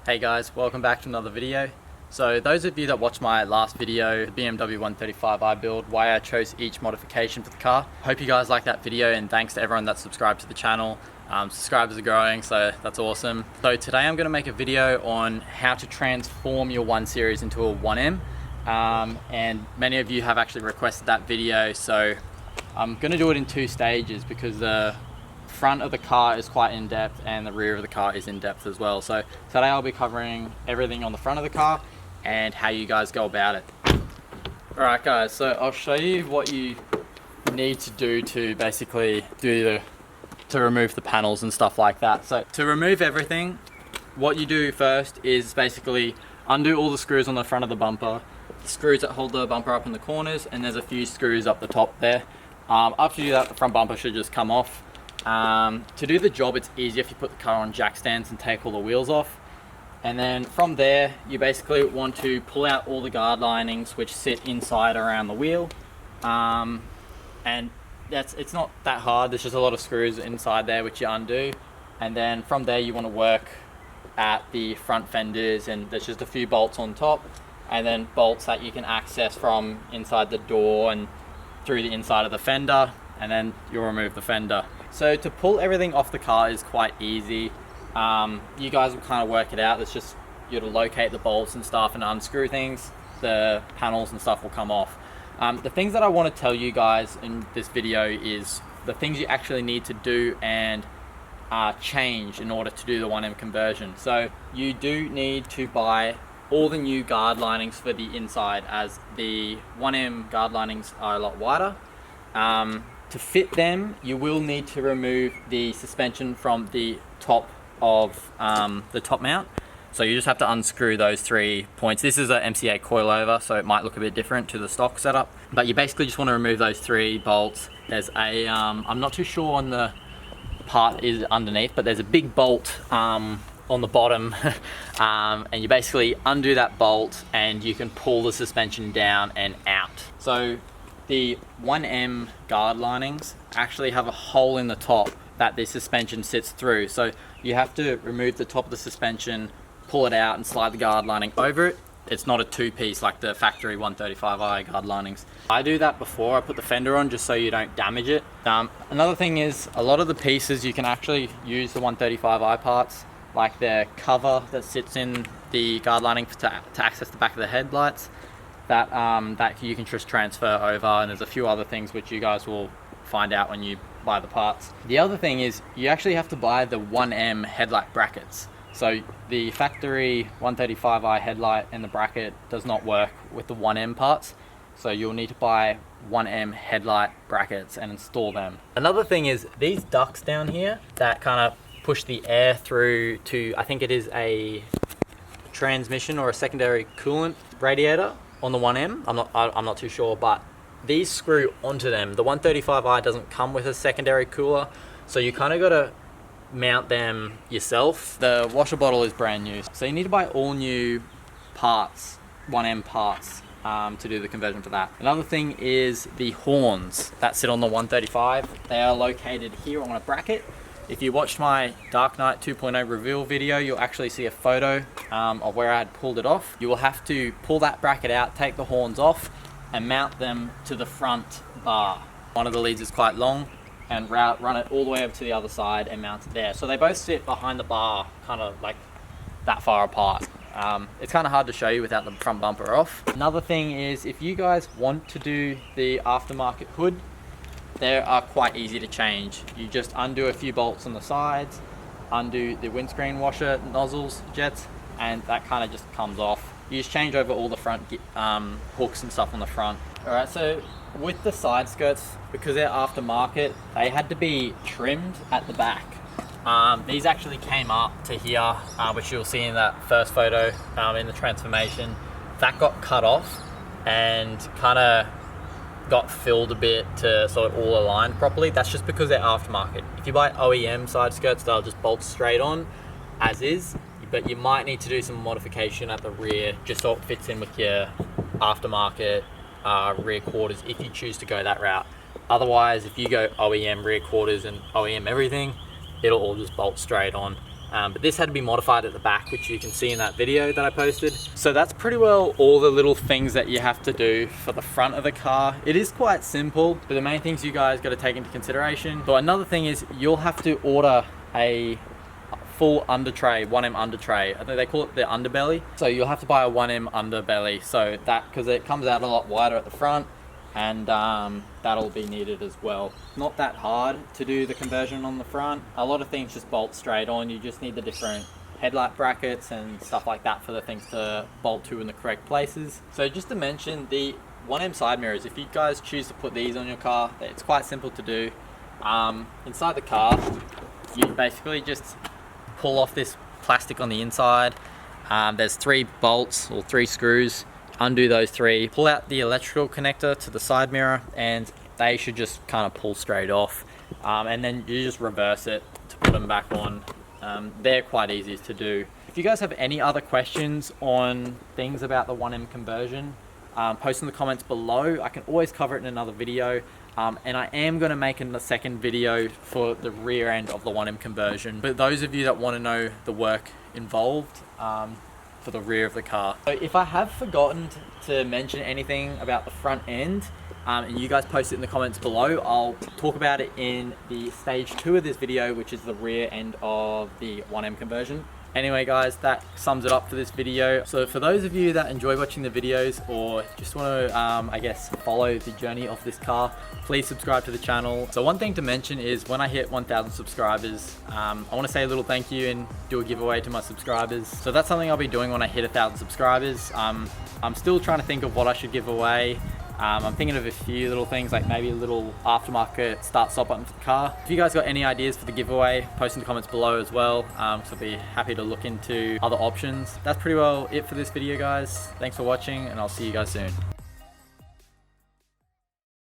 Hey guys, welcome back to another video. So those of you that watched my last video, the BMW 135i build, why I chose each modification for the car. Hope you guys liked that video, and thanks to everyone that subscribed to the channel. Subscribers are growing, so that's awesome. So today I'm going to make a video on how to transform your 1 Series into a 1M. And many of you have actually requested that video, so I'm going to do it in 2 stages because the front of the car is quite in-depth and the rear of the car is in-depth as well. So today I'll be covering everything on the front of the car and how you guys go about it. Alright guys, so I'll show you what you need to do to basically to remove the panels and stuff like that. So to remove everything, what you do first is basically undo all the screws on the front of the bumper, the screws that hold the bumper up in the corners, and there's a few screws up the top there. After you do that, the front bumper should just come off. To do the job, it's easier if you put the car on jack stands and take all the wheels off. And then from there, you basically want to pull out all the guard linings which sit inside around the wheel. And it's not that hard, there's just a lot of screws inside there which you undo. And then from there you want to work at the front fenders, and there's just a few bolts on top, and then bolts that you can access from inside the door and through the inside of the fender, and then you'll remove the fender. So to pull everything off the car is quite easy. You guys will kind of work it out. It's just you to locate the bolts and stuff and unscrew things. The panels and stuff will come off. The things that I want to tell you guys in this video is the things you actually need to do and change in order to do the 1M conversion. So you do need to buy all the new guard linings for the inside, as the 1M guard linings are a lot wider. To fit them, you will need to remove the suspension from the top of the top mount. So you just have to unscrew those 3 points. This is a MCA coilover, so it might look a bit different to the stock setup. But you basically just want to remove those 3 bolts. There's a, I'm not too sure on the part is underneath, but there's a big bolt on the bottom. And you basically undo that bolt and you can pull the suspension down and out. So the 1M guard linings actually have a hole in the top that the suspension sits through. So you have to remove the top of the suspension, pull it out and slide the guard lining over it. It's not a 2-piece like the factory 135i guard linings. I do that before I put the fender on, just so you don't damage it. Another thing is, a lot of the pieces you can actually use the 135i parts, like the cover that sits in the guard lining to access the back of the headlights. That you can just transfer over, and there's a few other things which you guys will find out when you buy the parts. The other thing is you actually have to buy the 1M headlight brackets. So the factory 135i headlight and the bracket does not work with the 1M parts, so you'll need to buy 1M headlight brackets and install them. Another thing is these ducts down here that kind of push the air through to, I think it is a transmission or a secondary coolant radiator on the 1M, I'm not too sure, but these screw onto them. The 135i doesn't come with a secondary cooler, so you kind of got to mount them yourself. The washer bottle is brand new, so you need to buy all new parts, 1M parts, to do the conversion for that. Another thing is the horns that sit on the 135. They are located here on a bracket. If you watched my Dark Knight 2.0 reveal video, you'll actually see a photo of where I had pulled it off. You will have to pull that bracket out, take the horns off, and mount them to the front bar. One of the leads is quite long, and run it all the way over to the other side and mount it there. So they both sit behind the bar, kind of like that far apart. It's kind of hard to show you without the front bumper off. Another thing is, if you guys want to do the aftermarket hood, they are quite easy to change. You just undo a few bolts on the sides, undo the windscreen washer nozzles, jets, and that kind of just comes off. You just change over all the front hooks and stuff on the front. Alright, so with the side skirts, because they're aftermarket, they had to be trimmed at the back. These actually came up to here, which you'll see in that first photo in the transformation. That got cut off and kind of got filled a bit to so it all aligned properly. That's just because they're aftermarket. If you buy OEM side skirts, they'll just bolt straight on as is, but you might need to do some modification at the rear just so it fits in with your aftermarket rear quarters if you choose to go that route. Otherwise, if you go OEM rear quarters and OEM everything, it'll all just bolt straight on. But this had to be modified at the back, which you can see in that video that I posted. So that's pretty well all the little things that you have to do for the front of the car. It is quite simple, but the main things you guys got to take into consideration. So another thing is you'll have to order a full under tray, 1M under tray. I think they call it the underbelly. So you'll have to buy a 1M underbelly. So that, because it comes out a lot wider at the front, and that'll be needed as well. Not that hard to do the conversion on the front. A lot of things just bolt straight on. You just need the different headlight brackets and stuff like that for the things to bolt to in the correct places. So just to mention, the 1M side mirrors, if you guys choose to put these on your car, it's quite simple to do. Inside the car, you basically just pull off this plastic on the inside. There's 3 bolts or 3 screws. Undo those 3, pull out the electrical connector to the side mirror, and they should just kind of pull straight off. And then you just reverse it to put them back on. They're quite easy to do. If you guys have any other questions on things about the 1M conversion, post in the comments below. I can always cover it in another video. And I am going to make a second video for the rear end of the 1M conversion. But those of you that want to know the work involved, for the rear of the car. So if I have forgotten to mention anything about the front end, and you guys post it in the comments below, I'll talk about it in the stage 2 of this video, which is the rear end of the 1M conversion. Anyway guys, that sums it up for this video. So for those of you that enjoy watching the videos or just want to, I guess, follow the journey of this car, please subscribe to the channel. So one thing to mention is when I hit 1,000 subscribers, I want to say a little thank you and do a giveaway to my subscribers. So that's something I'll be doing when I hit 1,000 subscribers. I'm still trying to think of what I should give away. I'm thinking of a few little things, like maybe a little aftermarket start-stop button for the car. If you guys got any ideas for the giveaway, post in the comments below as well, so I'll be happy to look into other options. That's pretty well it for this video guys. Thanks for watching, and I'll see you guys soon.